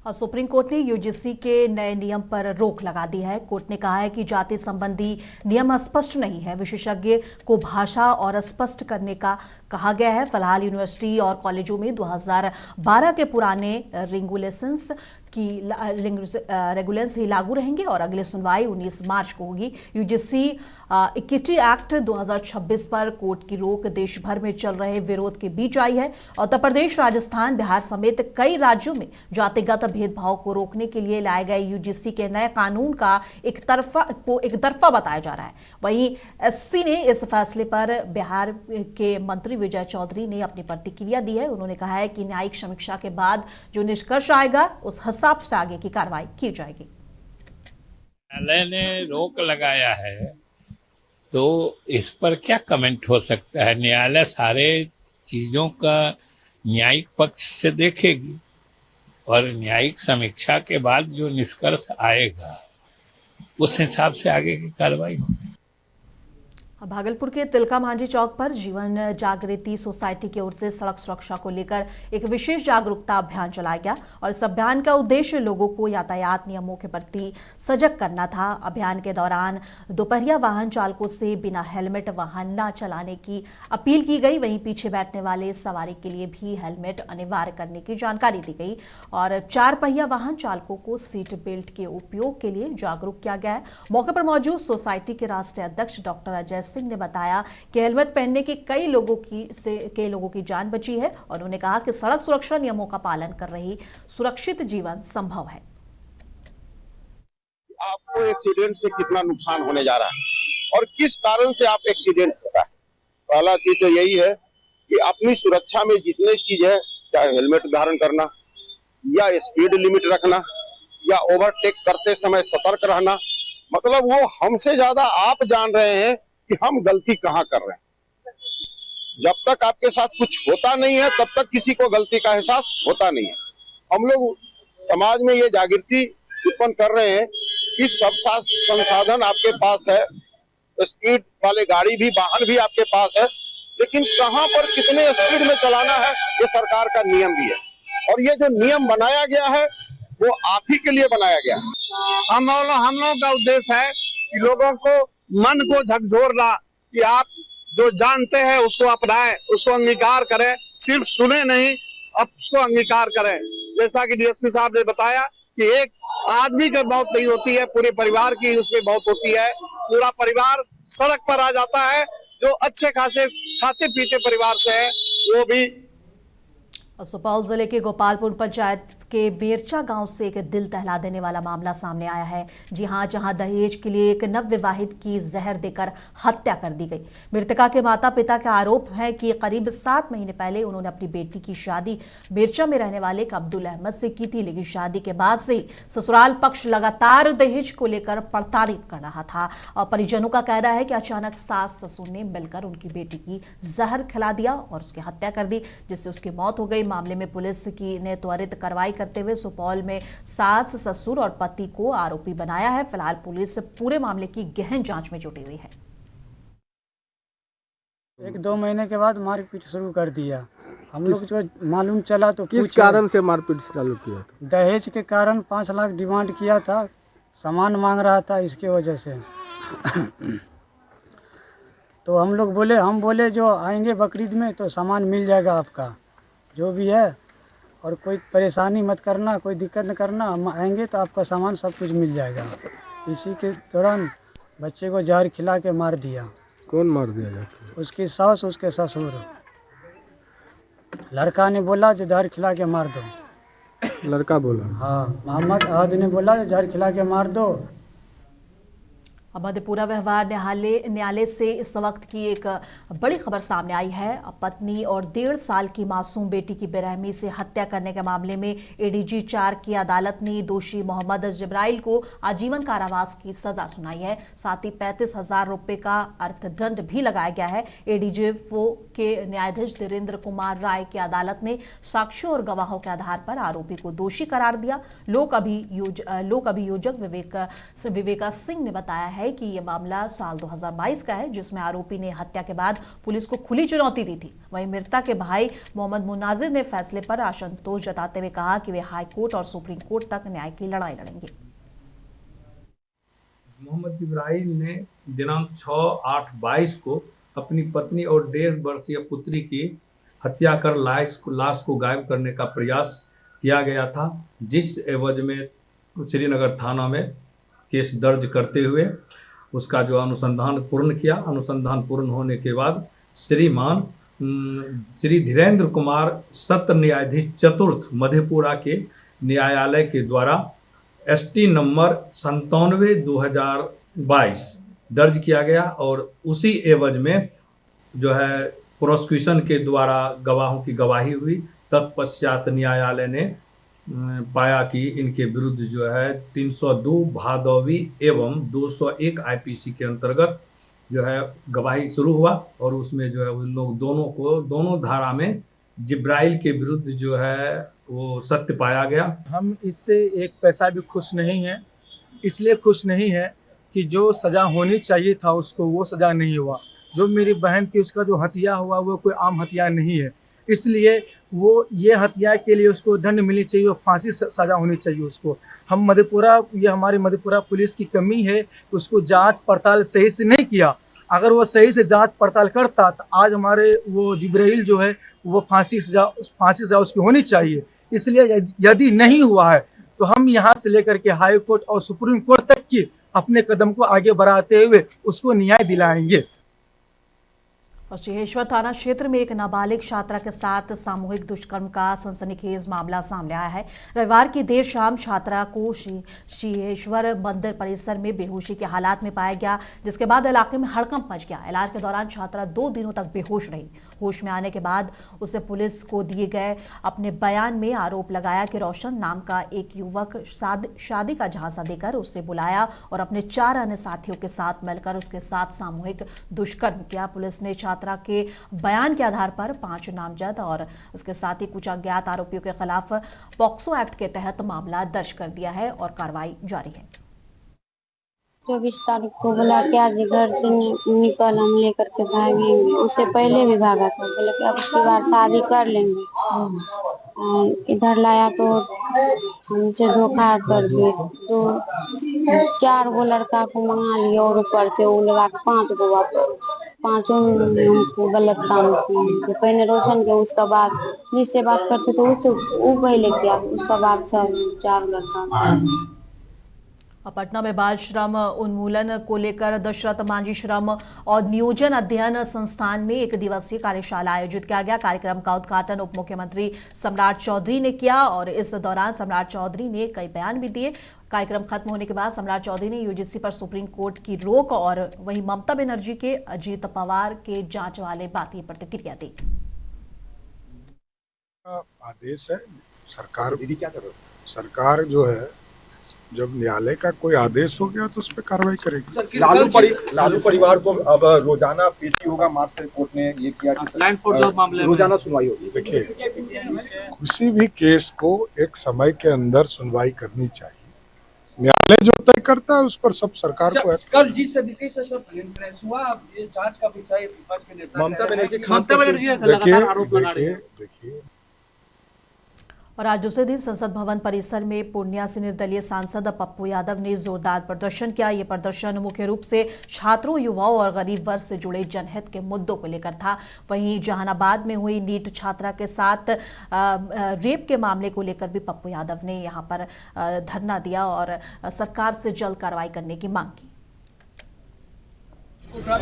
और supreme court ने UGC के नए नियम पर रोक लगा दी है। कोर्ट ने कहा है कि जाति संबंधी नियम अस्पष्ट नहीं है, विशेषज्ञ को भाषा और स्पष्ट करने का कहा गया है। फिलहाल यूनिवर्सिटी और कॉलेजों में 2012 के पुराने रेगुलेशंस ही लागू रहेंगे और अगली सुनवाई 19 मार्च को होगी। यूजीसी इक्विटी एक्ट 2026 पर कोर्ट की रोक देश भर में चल रहे विरोध के बीच आई है। उत्तर प्रदेश, राजस्थान, बिहार समेत कई राज्यों में जातिगत भेदभाव को रोकने के लिए लाए गए यूजीसी के नए कानून का एक तरफा बताया जा रहा है। वहीं एससी ने इस फैसले पर बिहार के मंत्री विजय चौधरी ने अपनी प्रतिक्रिया दी है। उन्होंने कहा है कि न्यायिक समीक्षा के बाद जो निष्कर्ष आएगा उस हिसाब से आगे की कार्रवाई की जाएगी। न्यायालय ने रोक लगाया है तो इस पर क्या कमेंट हो सकता है। न्यायालय सारे चीजों का न्यायिक पक्ष से देखेगी और न्यायिक समीक्षा के बाद जो निष्कर्ष आएगा उस हिसाब से आगे की कार्रवाई होगी। भागलपुर के तिलका मांझी चौक पर जीवन जागृति सोसाइटी की ओर से सड़क सुरक्षा को लेकर एक विशेष जागरूकता अभियान चलाया गया और इस अभियान का उद्देश्य लोगों को यातायात नियमों के प्रति सजग करना था। अभियान के दौरान दोपहिया वाहन चालकों से बिना हेलमेट वाहन न चलाने की अपील की गई। वहीं पीछे बैठने वाले सवारी के लिए भी हेलमेट अनिवार्य करने की जानकारी दी गई और 4 पहिया वाहन चालकों को सीट बेल्ट के उपयोग के लिए जागरूक किया गया है। मौके पर मौजूद सोसाइटी के राष्ट्रीय अध्यक्ष डॉक्टर अजय सिंह ने बताया कि हेलमेट पहनने के कई लोगों की जान बची है और उन्होंने कहा कि सड़क सुरक्षा नियमों का पालन कर रही सुरक्षित जीवन संभव है। आपको एक्सीडेंट से कितना नुकसान होने जा रहा है और किस कारण से आप एक्सीडेंट होता है। पहला चीज तो यही है कि अपनी सुरक्षा में जितने चीज है, चाहे हेलमेट धारण करना या स्पीड लिमिट रखना या ओवरटेक करते समय सतर्क रहना, मतलब वो हमसे ज्यादा आप जान रहे हैं कि हम गलती कहाँ कर रहे हैं। जब तक आपके साथ कुछ होता नहीं है तब तक किसी को गलती का एहसास होता नहीं है। हम लोग समाज में ये जागृति उत्पन्न कर रहे हैं कि सब संसाधन आपके पास है, स्पीड वाले गाड़ी भी, वाहन भी आपके पास है, लेकिन कहाँ पर कितने स्पीड में चलाना है ये सरकार का नियम भी है और ये जो नियम बनाया गया है वो आप ही के लिए बनाया गया है। हम लोगों का उद्देश्य है कि लोगों को मन को झकझोरना कि आप जो जानते हैं उसको अपनाएं, उसको अंगीकार करें, सिर्फ सुने नहीं अब उसको अंगीकार करें। जैसा कि डीएसपी साहब ने बताया कि एक आदमी की मौत नहीं होती है, पूरे परिवार की उसमें मौत होती है। पूरा परिवार सड़क पर आ जाता है। जो अच्छे खासे खाते पीते परिवार से है वो भी। सुपौल जिले के गोपालपुर पंचायत के बेरचा गांव से एक दिल दहला देने वाला मामला सामने आया है। जी हां, जहां दहेज के लिए एक नवविवाहित की जहर देकर हत्या कर दी गई। मृतका के माता पिता का आरोप है कि करीब 7 महीने पहले उन्होंने अपनी बेटी की शादी बेरचा में रहने वाले अब्दुल अहमद से की थी, लेकिन शादी के बाद से ससुराल पक्ष लगातार दहेज को लेकर प्रताड़ित कर रहा था और परिजनों का कहना है कि अचानक सास ससुर ने मिलकर उनकी बेटी की जहर खिला दिया और उसकी हत्या कर दी, जिससे उसकी मौत हो गई। मामले में पुलिस ने त्वरित कार्रवाई करते हुए सुपौल में सास, ससुर और पति को आरोपी बनाया है। फिलहाल पुलिस पूरे मामले की गहन जांच में जुटी हुई है। 1-2 महीने के बाद मारपीट शुरू कर दिया। हम लोग जो मालूम चला तो किस कारण से मारपीट चालू किया था? दहेज के कारण 5 लाख डिमांड किया था, सामान मांग रहा था, इसके वजह से तो हम बोले जो आएंगे बकरीद में तो सामान मिल जाएगा आपका जो भी है, और कोई परेशानी मत करना, कोई दिक्कत न करना, हम आएंगे तो आपका सामान सब कुछ मिल जाएगा। इसी के दौरान बच्चे को जहर खिला के मार दिया। कौन मार दिया जाता? उसकी सास, उसके ससुर। लड़का ने बोला जो जहर खिला के मार दो। लड़का बोला? हाँ, मोहम्मद अहद ने बोला जहर खिला के मार दो। मधेपुरा व्यवहार न्यायालय से इस वक्त की एक बड़ी खबर सामने आई है। पत्नी और 1.5 साल की मासूम बेटी की बेरहमी से हत्या करने के मामले में एडीजी 4 की अदालत ने दोषी मोहम्मद जिब्राइल को आजीवन कारावास की सजा सुनाई है। साथ ही 35,000 रुपये का अर्थदंड भी लगाया गया है। एडीजी 4 के न्यायाधीश धीरेन्द्र कुमार राय की अदालत ने साक्ष्यों और गवाहों के आधार पर आरोपी को दोषी करार दिया। लोक अभियोजक विवेका सिंह ने बताया है है कि ये मामला साल 2022 का है, जिसमें आरोपी ने हत्या के बाद पुलिस को खुली चुनौती दी थी। वहीं मृतक के भाई मोहम्मद मुनाजिर ने फैसले पर असंतोष जताते हुए कहा कि वे हाई कोर्ट और सुप्रीम कोर्ट तक न्याय की लड़ाई लड़ेंगे। मोहम्मद इब्राहिम ने दिनांक 6/8/22 को अपनी पत्नी और 1.5 वर्षीय पुत्री की हत्या कर लाश को गायब करने का प्रयास किया गया था, जिस एवज में श्रीनगर थाना में केस दर्ज करते हुए उसका जो अनुसंधान पूर्ण किया। अनुसंधान पूर्ण होने के बाद श्रीमान श्री धीरेन्द्र कुमार सत्र न्यायाधीश चतुर्थ मधेपुरा के न्यायालय के द्वारा ST नंबर 97/2022 दर्ज किया गया और उसी एवज में जो है प्रोसिक्यूशन के द्वारा गवाहों की गवाही हुई। तत्पश्चात न्यायालय ने पाया कि इनके विरुद्ध जो है 302 भादवी एवं 201 IPC के अंतर्गत जो है गवाही शुरू हुआ और उसमें जो है उन लोग दोनों धारा में जिब्राइल के विरुद्ध जो है वो सत्य पाया गया। हम इससे एक पैसा भी खुश नहीं है, इसलिए खुश नहीं है कि जो सज़ा होनी चाहिए था उसको वो सज़ा नहीं हुआ। जो मेरी बहन की उसका जो हत्या हुआ वो कोई आम हत्या नहीं है, इसलिए वो ये हत्या के लिए उसको दंड मिलनी चाहिए और फांसी सज़ा होनी चाहिए उसको। हम मधेपुरा, ये हमारी मधेपुरा पुलिस की कमी है, उसको जांच पड़ताल सही से नहीं किया। अगर वो सही से जांच पड़ताल करता तो आज हमारे वो जिब्राइल जो है वो फांसी सज़ा उसकी होनी चाहिए। इसलिए यदि नहीं हुआ है तो हम यहाँ से लेकर के हाई कोर्ट और सुप्रीम कोर्ट तक की अपने कदम को आगे बढ़ाते हुए उसको न्याय दिलाएंगे। और सिंहेश्वर थाना क्षेत्र में एक नाबालिग छात्रा के साथ सामूहिक दुष्कर्म का सनसनीखेज मामला सामने आया है। रविवार की देर शाम छात्रा को सिंहेश्वर मंदिर परिसर में बेहोशी के हालात में पाया गया, जिसके बाद इलाके में हड़कंप मच गया। इलाज के दौरान छात्रा 2 दिनों तक बेहोश रही। होश में आने के बाद उसे पुलिस को दिए गए अपने बयान में आरोप लगाया कि रोशन नाम का एक युवक शादी का झांसा देकर उसे बुलाया और अपने 4 अन्य साथियों के साथ मिलकर उसके साथ सामूहिक दुष्कर्म किया। पुलिस ने छात्रा के बयान के आधार पर 5 नामजद और उसके साथ ही कुछ अज्ञात आरोपियों के खिलाफ पॉक्सो एक्ट के तहत मामला दर्ज कर दिया है और कार्रवाई जारी है। 24 तारीख को बोला कि आज घर से निकल, हम लेकर के भागेंगे। उससे पहले भी भागा था, बोले कि अब उसके बाद शादी कर लेंगे। इधर लाया तो हमसे धोखा कर दिए। तो 4 गो लड़का को मंगा लिया और ऊपर से वो लगा 5 गो वापस, 5 हमको गलत काम किए। तो पहले रोशन के, उसका बाद जिससे बात करते तो उससे वो पहले किया, उसका बाद सब 4 लड़का। पटना में बाल श्रम उन्मूलन को लेकर दशरथ मांझी श्रम और नियोजन अध्ययन संस्थान में 1 दिवसीय कार्यशाला आयोजित किया गया। कार्यक्रम का उद्घाटन उप मुख्यमंत्री सम्राट चौधरी ने किया और इस दौरान सम्राट चौधरी ने कई बयान भी दिए। कार्यक्रम खत्म होने के बाद सम्राट चौधरी ने यूजीसी पर सुप्रीम कोर्ट की रोक और वहीं ममता बनर्जी के अजीत पवार के जांच वाले बात की प्रतिक्रिया दी। आदेश है सरकार जो है, जब न्यायालय का कोई आदेश हो गया तो उस पर कार्रवाई करेगी। लालू परिवार को अब रोजाना पेशी होगा। मार्च से कोर्ट ने ये किया कि रोजाना सुनवाई होगी। देखिए, किसी भी केस को एक समय के अंदर सुनवाई करनी चाहिए। न्यायालय जो तय करता है उस पर सब सरकार को। कल जिस तरीके से सब प्रेस हुआ, ये जांच का विषय विपक्ष के नेता ममता बनर्जी लगातार आरोप लगा रही है। देखिए, और आज दूसरे दिन संसद भवन परिसर में पूर्णिया से निर्दलीय सांसद पप्पू यादव ने जोरदार प्रदर्शन किया। ये प्रदर्शन मुख्य रूप से छात्रों, युवाओं और गरीब वर्ग से जुड़े जनहित के मुद्दों को लेकर था। वहीं जहानाबाद में हुई नीट छात्रा के साथ रेप के मामले को लेकर भी पप्पू यादव ने यहां पर धरना दिया और सरकार से जल्द कार्रवाई करने की मांग की।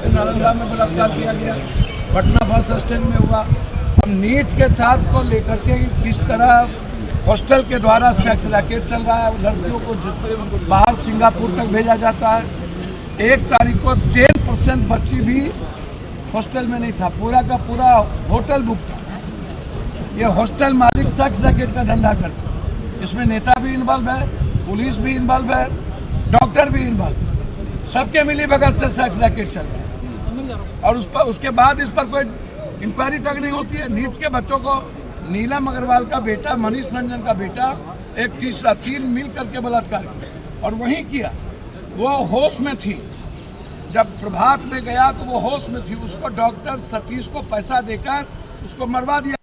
नालंदा में बलात्कार किया गया, पटना बस स्टैंड में हुआ। अब नीट के छात्र को लेकर के किस तरह हॉस्टल के द्वारा सेक्स रैकेट चल रहा है, लड़कियों को बाहर सिंगापुर तक भेजा जाता है। 1 तारीख को 10% बच्ची भी हॉस्टल में नहीं था, पूरा का पूरा होटल बुक था। ये हॉस्टल मालिक सेक्स रैकेट का धंधा करता है। इसमें नेता भी इन्वॉल्व है, पुलिस भी इन्वॉल्व है, डॉक्टर भी इन्वॉल्व, सबके मिली भगत से सेक्स रैकेट चल रहा है। और उसके बाद इस पर कोई इंक्वायरी तक नहीं होती है। नीट्स के बच्चों को नीलम अग्रवाल का बेटा, मनीष रंजन का बेटा, एक 3 मिल करके बलात्कार किया और वहीं किया। वो होश में थी, जब प्रभात में गया तो वो होश में थी, उसको डॉक्टर सतीश को पैसा देकर उसको मरवा दिया।